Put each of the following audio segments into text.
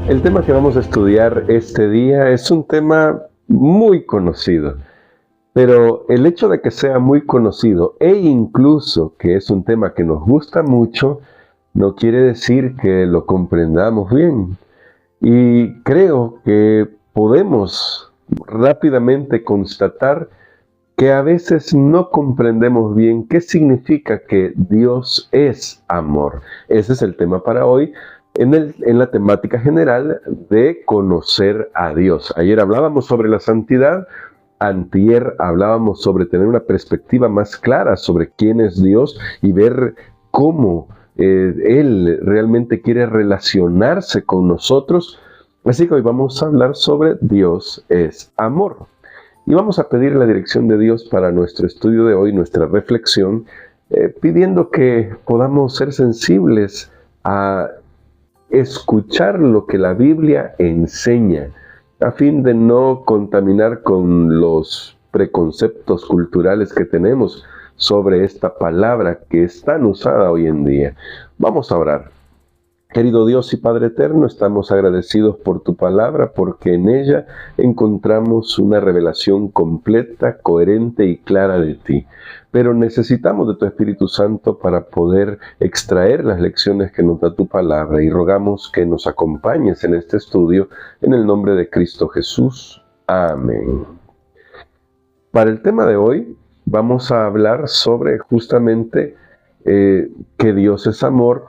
El tema que vamos a estudiar este día es un tema muy conocido, pero el hecho de que sea muy conocido e incluso que es un tema que nos gusta mucho, no quiere decir que lo comprendamos bien. Y creo que podemos rápidamente constatar que a veces no comprendemos bien qué significa que Dios es amor. Ese es el tema para hoy en la temática general de conocer a Dios. Ayer hablábamos sobre la santidad, antier hablábamos sobre tener una perspectiva más clara sobre quién es Dios y ver cómo Él realmente quiere relacionarse con nosotros. Así que hoy vamos a hablar sobre Dios es amor. Y vamos a pedir la dirección de Dios para nuestro estudio de hoy, nuestra reflexión, pidiendo que podamos ser sensibles a escuchar lo que la Biblia enseña, a fin de no contaminar con los preconceptos culturales que tenemos sobre esta palabra que es tan usada hoy en día. Vamos a orar. Querido Dios y Padre eterno, estamos agradecidos por tu palabra, porque en ella encontramos una revelación completa, coherente y clara de ti. Pero necesitamos de tu Espíritu Santo para poder extraer las lecciones que nos da tu palabra, y rogamos que nos acompañes en este estudio, en el nombre de Cristo Jesús. Amén. Para el tema de hoy vamos a hablar sobre justamente que Dios es amor,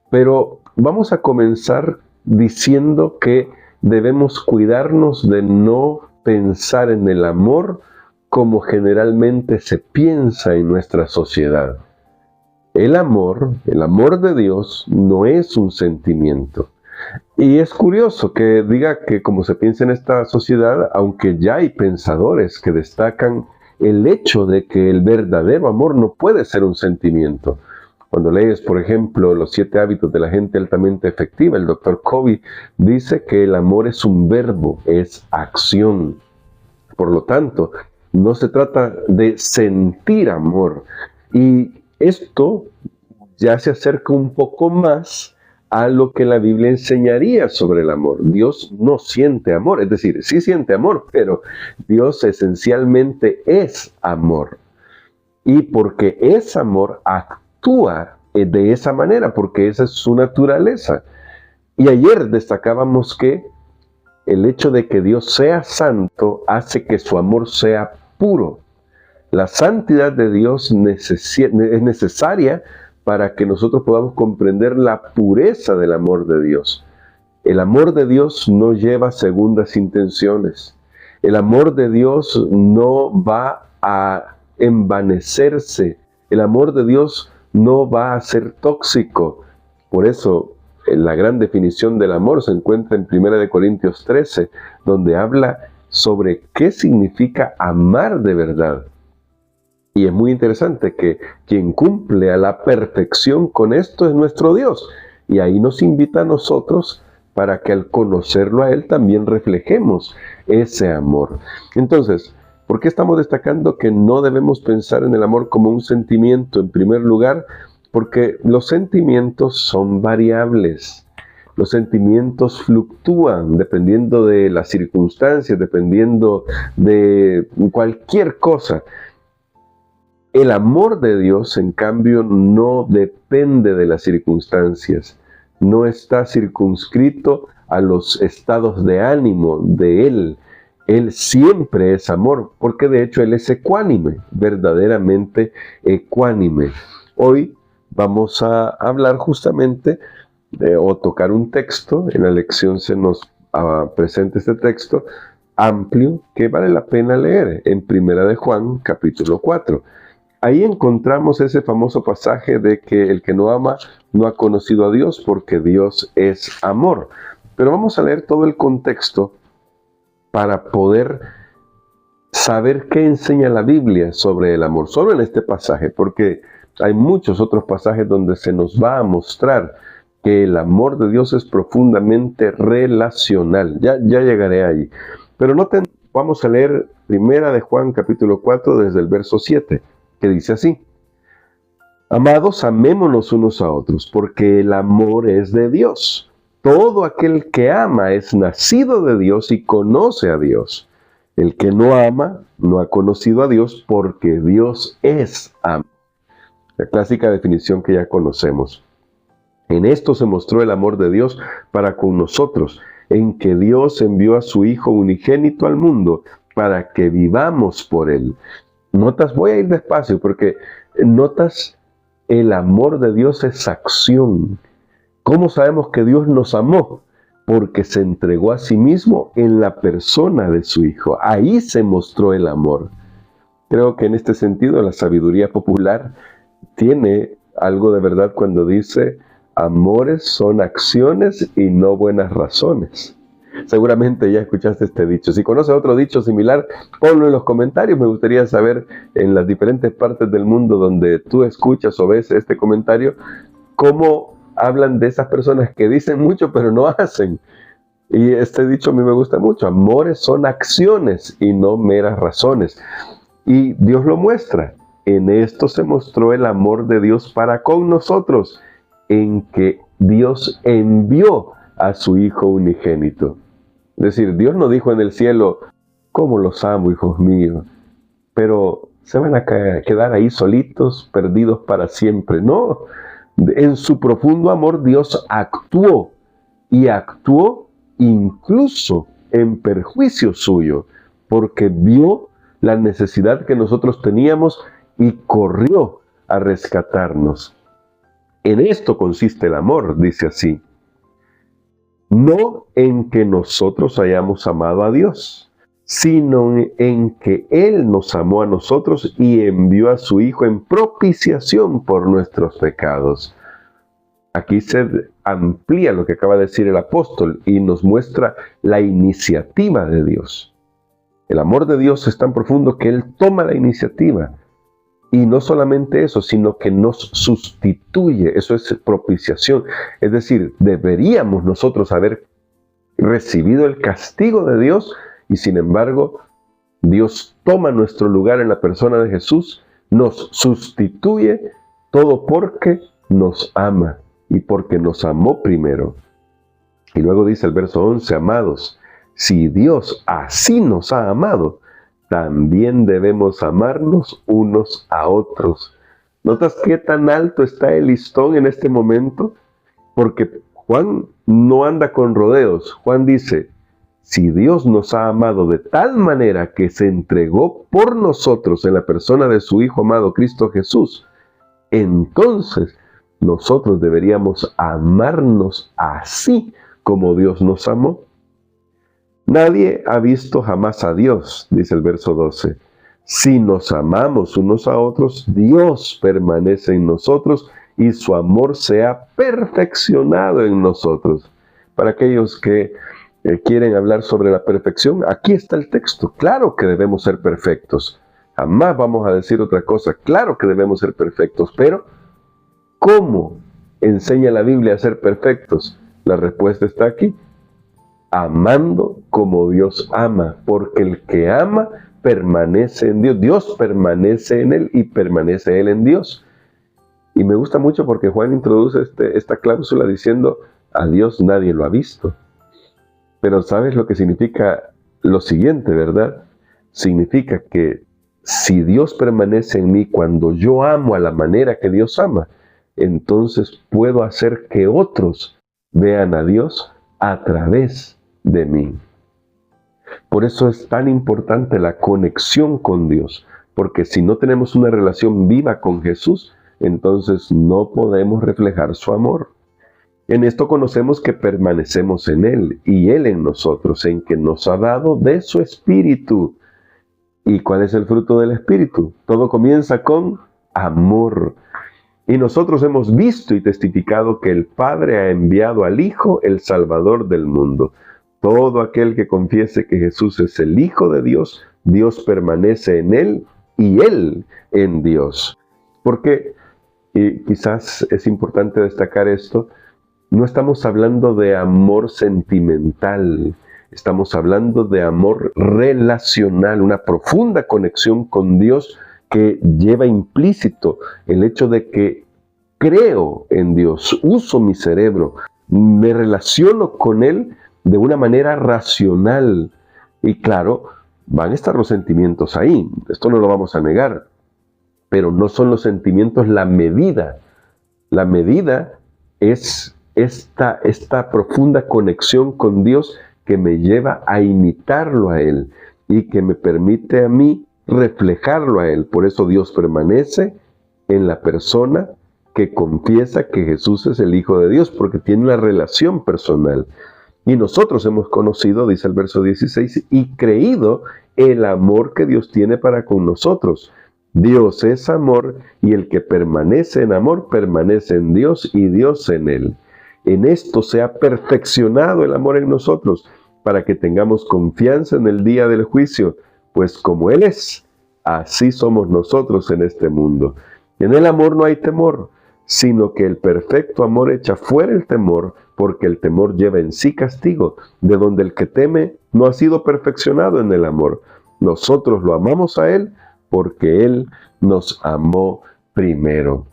pero vamos a comenzar diciendo que debemos cuidarnos de no pensar en el amor como generalmente se piensa en nuestra sociedad. El amor de Dios no es un sentimiento. Y es curioso que diga que como se piensa en esta sociedad, aunque ya hay pensadores que destacan el hecho de que el verdadero amor no puede ser un sentimiento. Cuando lees, por ejemplo, Los 7 hábitos de la gente altamente efectiva, el Dr. Covey dice que el amor es un verbo, es acción. Por lo tanto, no se trata de sentir amor. Y esto ya se acerca un poco más a lo que la Biblia enseñaría sobre el amor. Dios no siente amor, es decir, sí siente amor, pero Dios esencialmente es amor. Y porque es amor, actúa de esa manera, porque esa es su naturaleza. Y ayer destacábamos que el hecho de que Dios sea santo hace que su amor sea puro. La santidad de Dios es necesaria para que nosotros podamos comprender la pureza del amor de Dios. El amor de Dios no lleva segundas intenciones. El amor de Dios no va a envanecerse. El amor de Dios no va a ser tóxico. Por eso, la gran definición del amor se encuentra en 1 Corintios 13, donde habla sobre qué significa amar de verdad. Y es muy interesante que quien cumple a la perfección con esto es nuestro Dios. Y ahí nos invita a nosotros para que al conocerlo a Él también reflejemos ese amor. Entonces, ¿por qué estamos destacando que no debemos pensar en el amor como un sentimiento? En primer lugar, porque los sentimientos son variables. Los sentimientos fluctúan dependiendo de las circunstancias, dependiendo de cualquier cosa. El amor de Dios, en cambio, no depende de las circunstancias. No está circunscrito a los estados de ánimo de Él. Él siempre es amor, porque de hecho Él es ecuánime, verdaderamente ecuánime. Hoy vamos a hablar justamente o tocar un texto. En la lección se nos presenta este texto amplio que vale la pena leer en 1 de Juan, capítulo 4. Ahí encontramos ese famoso pasaje de que el que no ama no ha conocido a Dios, porque Dios es amor. Pero vamos a leer todo el contexto para poder saber qué enseña la Biblia sobre el amor, solo en este pasaje, porque hay muchos otros pasajes donde se nos va a mostrar que el amor de Dios es profundamente relacional. Ya llegaré ahí. Pero noten, vamos a leer 1 de Juan capítulo 4 desde el verso 7, que dice así: Amados, amémonos unos a otros, porque el amor es de Dios. Todo aquel que ama es nacido de Dios y conoce a Dios. El que no ama no ha conocido a Dios, porque Dios es amor. La clásica definición que ya conocemos. En esto se mostró el amor de Dios para con nosotros, en que Dios envió a su Hijo unigénito al mundo para que vivamos por Él. Notas, voy a ir despacio porque notas, el amor de Dios es acción. ¿Cómo sabemos que Dios nos amó? Porque se entregó a sí mismo en la persona de su Hijo. Ahí se mostró el amor. Creo que en este sentido la sabiduría popular tiene algo de verdad cuando dice: amores son acciones y no buenas razones. Seguramente ya escuchaste este dicho. Si conoces otro dicho similar, ponlo en los comentarios. Me gustaría saber en las diferentes partes del mundo donde tú escuchas o ves este comentario, cómo hablan de esas personas que dicen mucho pero no hacen. Y este dicho a mí me gusta mucho. Amores son acciones y no meras razones. Y Dios lo muestra. En esto se mostró el amor de Dios para con nosotros, en que Dios envió a su Hijo unigénito. Es decir, Dios no dijo en el cielo: ¿cómo los amo, hijos míos? Pero se van a quedar ahí solitos, perdidos para siempre. No, en su profundo amor Dios actuó, y actuó incluso en perjuicio suyo, porque vio la necesidad que nosotros teníamos y corrió a rescatarnos. En esto consiste el amor, dice así: no en que nosotros hayamos amado a Dios, sino en que Él nos amó a nosotros y envió a su Hijo en propiciación por nuestros pecados. Aquí se amplía lo que acaba de decir el apóstol y nos muestra la iniciativa de Dios. El amor de Dios es tan profundo que Él toma la iniciativa. Y no solamente eso, sino que nos sustituye. Eso es propiciación. Es decir, deberíamos nosotros haber recibido el castigo de Dios, y sin embargo, Dios toma nuestro lugar en la persona de Jesús, nos sustituye, todo porque nos ama y porque nos amó primero. Y luego dice el verso 11, amados, si Dios así nos ha amado, también debemos amarnos unos a otros. ¿Notas qué tan alto está el listón en este momento? Porque Juan no anda con rodeos. Juan dice: si Dios nos ha amado de tal manera que se entregó por nosotros en la persona de su Hijo amado Cristo Jesús, entonces nosotros deberíamos amarnos así como Dios nos amó. Nadie ha visto jamás a Dios, dice el verso 12. Si nos amamos unos a otros, Dios permanece en nosotros y su amor se ha perfeccionado en nosotros. Para aquellos que quieren hablar sobre la perfección, aquí está el texto. Claro que debemos ser perfectos. Jamás vamos a decir otra cosa. Claro que debemos ser perfectos, pero ¿cómo enseña la Biblia a ser perfectos? La respuesta está aquí: amando como Dios ama, porque el que ama permanece en Dios. Dios permanece en él y permanece él en Dios. Y me gusta mucho porque Juan introduce esta cláusula diciendo: a Dios nadie lo ha visto. Pero ¿sabes lo que significa lo siguiente, verdad? Significa que si Dios permanece en mí cuando yo amo a la manera que Dios ama, entonces puedo hacer que otros vean a Dios a través de mí. Por eso es tan importante la conexión con Dios, porque si no tenemos una relación viva con Jesús, entonces no podemos reflejar su amor. En esto conocemos que permanecemos en Él y Él en nosotros, en que nos ha dado de su Espíritu. ¿Y cuál es el fruto del Espíritu? Todo comienza con amor. Y nosotros hemos visto y testificado que el Padre ha enviado al Hijo, el Salvador del mundo. Todo aquel que confiese que Jesús es el Hijo de Dios, Dios permanece en Él y Él en Dios. Porque, y quizás es importante destacar esto, no estamos hablando de amor sentimental, estamos hablando de amor relacional, una profunda conexión con Dios que lleva implícito el hecho de que creo en Dios, uso mi cerebro, me relaciono con Él de una manera racional. Y claro, van a estar los sentimientos ahí, esto no lo vamos a negar, pero no son los sentimientos la medida. La medida es esta profunda conexión con Dios que me lleva a imitarlo a Él y que me permite a mí reflejarlo a Él. Por eso Dios permanece en la persona que confiesa que Jesús es el Hijo de Dios, porque tiene una relación personal. Y nosotros hemos conocido, dice el verso 16, y creído el amor que Dios tiene para con nosotros. Dios es amor, y el que permanece en amor permanece en Dios y Dios en él. En esto se ha perfeccionado el amor en nosotros, para que tengamos confianza en el día del juicio, pues como Él es, así somos nosotros en este mundo. En el amor no hay temor, sino que el perfecto amor echa fuera el temor, porque el temor lleva en sí castigo, de donde el que teme no ha sido perfeccionado en el amor. Nosotros lo amamos a Él, porque Él nos amó primero.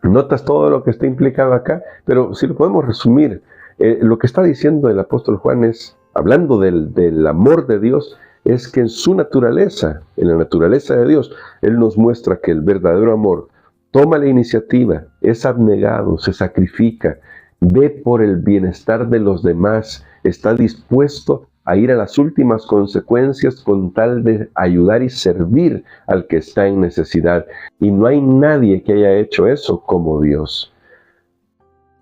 Notas todo lo que está implicado acá, pero si lo podemos resumir, lo que está diciendo el apóstol Juan es, hablando del amor de Dios, es que en su naturaleza, en la naturaleza de Dios, Él nos muestra que el verdadero amor toma la iniciativa, es abnegado, se sacrifica, ve por el bienestar de los demás, está dispuesto a ir a las últimas consecuencias con tal de ayudar y servir al que está en necesidad. Y no hay nadie que haya hecho eso como Dios.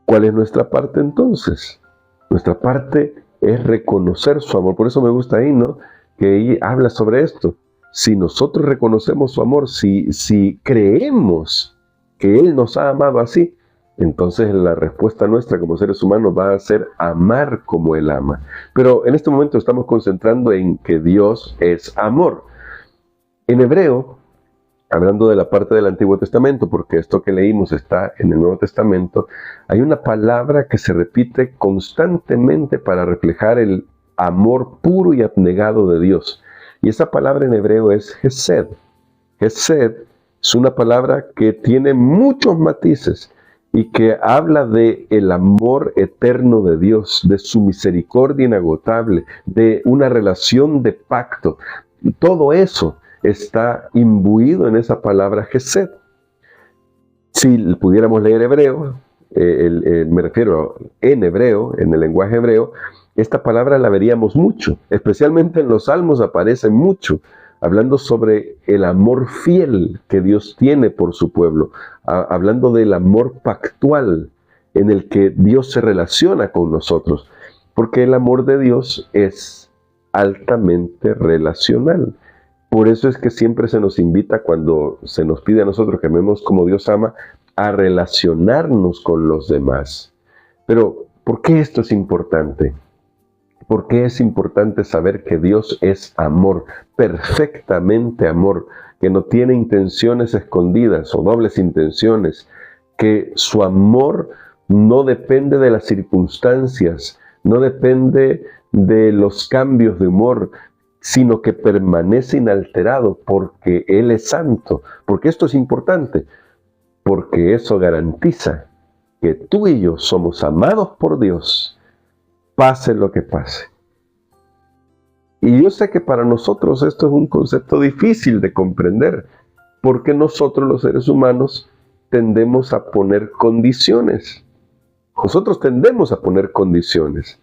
¿Cuál es nuestra parte entonces? Nuestra parte es reconocer su amor. Por eso me gusta ahí, ¿no?, que habla sobre esto. Si nosotros reconocemos su amor, si creemos que Él nos ha amado así, entonces la respuesta nuestra como seres humanos va a ser amar como Él ama. Pero en este momento estamos concentrando en que Dios es amor. En hebreo, hablando de la parte del Antiguo Testamento, porque esto que leímos está en el Nuevo Testamento, hay una palabra que se repite constantemente para reflejar el amor puro y abnegado de Dios. Y esa palabra en hebreo es Hesed. Hesed es una palabra que tiene muchos matices y que habla de el amor eterno de Dios, de su misericordia inagotable, de una relación de pacto. Y todo eso está imbuido en esa palabra Hesed. Si pudiéramos leer hebreo, me refiero en hebreo, en el lenguaje hebreo, esta palabra la veríamos mucho, especialmente en los Salmos aparece mucho, hablando sobre el amor fiel que Dios tiene por su pueblo, hablando del amor pactual en el que Dios se relaciona con nosotros, porque el amor de Dios es altamente relacional. Por eso es que siempre se nos invita, cuando se nos pide a nosotros que amemos como Dios ama, a relacionarnos con los demás. Pero, ¿por qué esto es importante? ¿Por qué es importante saber que Dios es amor, perfectamente amor, que no tiene intenciones escondidas o dobles intenciones, que su amor no depende de las circunstancias, no depende de los cambios de humor, sino que permanece inalterado porque Él es santo? Porque esto es importante, porque eso garantiza que tú y yo somos amados por Dios, pase lo que pase. Y yo sé que para nosotros esto es un concepto difícil de comprender, porque nosotros los seres humanos tendemos a poner condiciones. Nosotros tendemos a poner condiciones.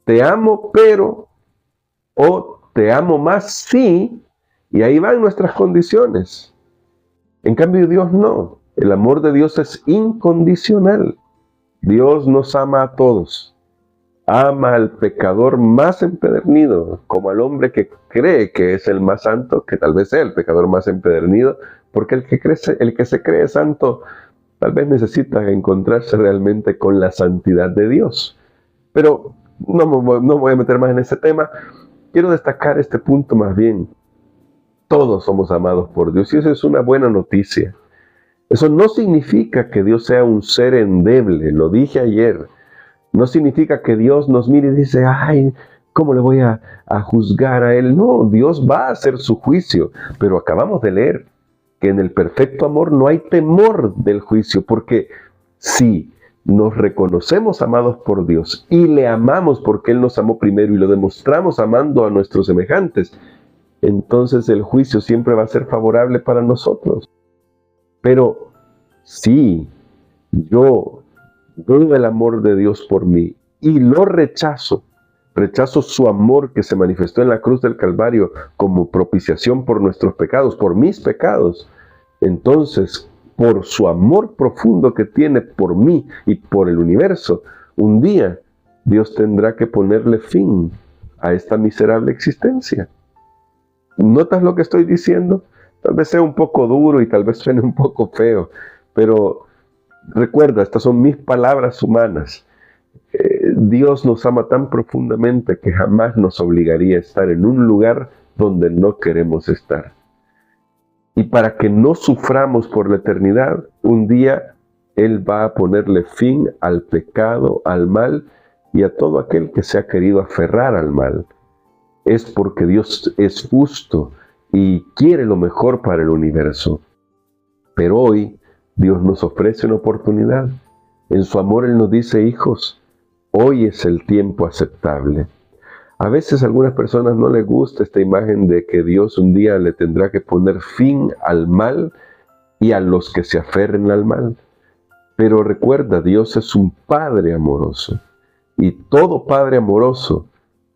Te amo, pero, o te amo más si, y ahí van nuestras condiciones. En cambio, Dios no. El amor de Dios es incondicional. Dios nos ama a todos. Ama al pecador más empedernido, como al hombre que cree que es el más santo, que tal vez sea el pecador más empedernido, porque el que se cree santo tal vez necesita encontrarse realmente con la santidad de Dios. Pero no me voy a meter más en ese tema. Quiero destacar este punto más bien. Todos somos amados por Dios y eso es una buena noticia. Eso no significa que Dios sea un ser endeble, lo dije ayer. No significa que Dios nos mire y dice, ay, ¿cómo le voy a juzgar a Él? No, Dios va a hacer su juicio, pero acabamos de leer que en el perfecto amor no hay temor del juicio, porque si nos reconocemos amados por Dios y le amamos porque Él nos amó primero y lo demostramos amando a nuestros semejantes, entonces el juicio siempre va a ser favorable para nosotros. Pero si yo veo el amor de Dios por mí y lo rechazo su amor que se manifestó en la cruz del Calvario como propiciación por nuestros pecados, por mis pecados, entonces, por su amor profundo que tiene por mí y por el universo, un día Dios tendrá que ponerle fin a esta miserable existencia. ¿Notas lo que estoy diciendo? Tal vez sea un poco duro y tal vez suene un poco feo, pero recuerda, estas son mis palabras humanas. Dios nos ama tan profundamente que jamás nos obligaría a estar en un lugar donde no queremos estar. Y para que no suframos por la eternidad, un día Él va a ponerle fin al pecado, al mal y a todo aquel que se ha querido aferrar al mal. Es porque Dios es justo y quiere lo mejor para el universo. Pero hoy Dios nos ofrece una oportunidad. En su amor Él nos dice: hijos, hoy es el tiempo aceptable. A veces a algunas personas no les gusta esta imagen de que Dios un día le tendrá que poner fin al mal y a los que se aferren al mal. Pero recuerda, Dios es un Padre amoroso. Y todo Padre amoroso,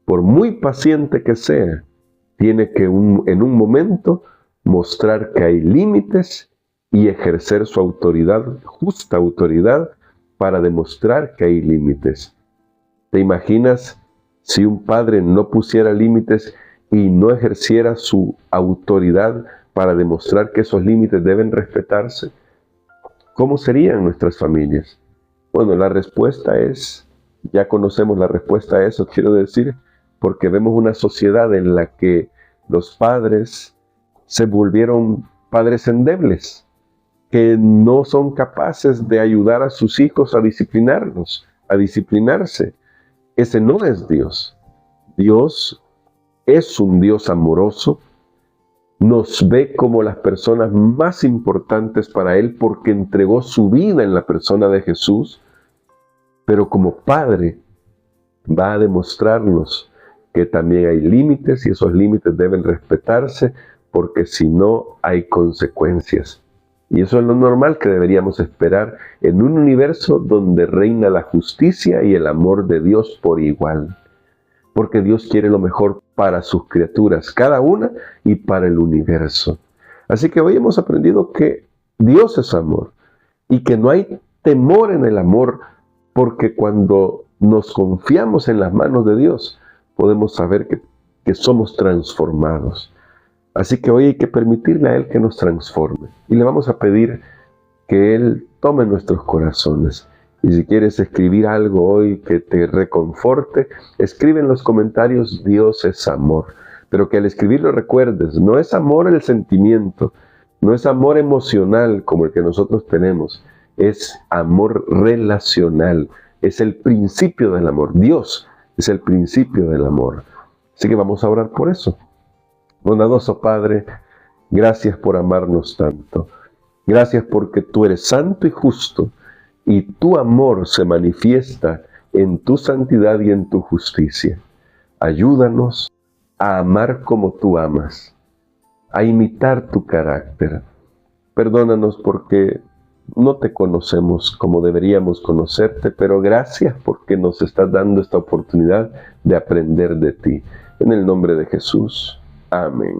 por muy paciente que sea, tiene que en un momento mostrar que hay límites y ejercer su autoridad, justa autoridad, para demostrar que hay límites. ¿Te imaginas si un padre no pusiera límites y no ejerciera su autoridad para demostrar que esos límites deben respetarse? ¿Cómo serían nuestras familias? Bueno, la respuesta es, ya conocemos la respuesta a eso, quiero decir, porque vemos una sociedad en la que los padres se volvieron padres endebles, que no son capaces de ayudar a sus hijos a disciplinarlos, a disciplinarse. Ese no es Dios. Dios es un Dios amoroso, nos ve como las personas más importantes para Él porque entregó su vida en la persona de Jesús, pero como Padre va a demostrarnos que también hay límites y esos límites deben respetarse porque si no hay consecuencias. Y eso es lo normal que deberíamos esperar en un universo donde reina la justicia y el amor de Dios por igual. Porque Dios quiere lo mejor para sus criaturas, cada una, y para el universo. Así que hoy hemos aprendido que Dios es amor y que no hay temor en el amor, porque cuando nos confiamos en las manos de Dios, podemos saber que somos transformados. Así que hoy hay que permitirle a Él que nos transforme. Y le vamos a pedir que Él tome nuestros corazones. Y si quieres escribir algo hoy que te reconforte, escribe en los comentarios: Dios es amor. Pero que al escribirlo recuerdes, no es amor el sentimiento, no es amor emocional como el que nosotros tenemos, es amor relacional, es el principio del amor. Dios es el principio del amor. Así que vamos a orar por eso. Bondadoso Padre, gracias por amarnos tanto. Gracias porque tú eres santo y justo y tu amor se manifiesta en tu santidad y en tu justicia. Ayúdanos a amar como tú amas, a imitar tu carácter. Perdónanos porque no te conocemos como deberíamos conocerte, pero gracias porque nos estás dando esta oportunidad de aprender de ti. En el nombre de Jesús. Amén.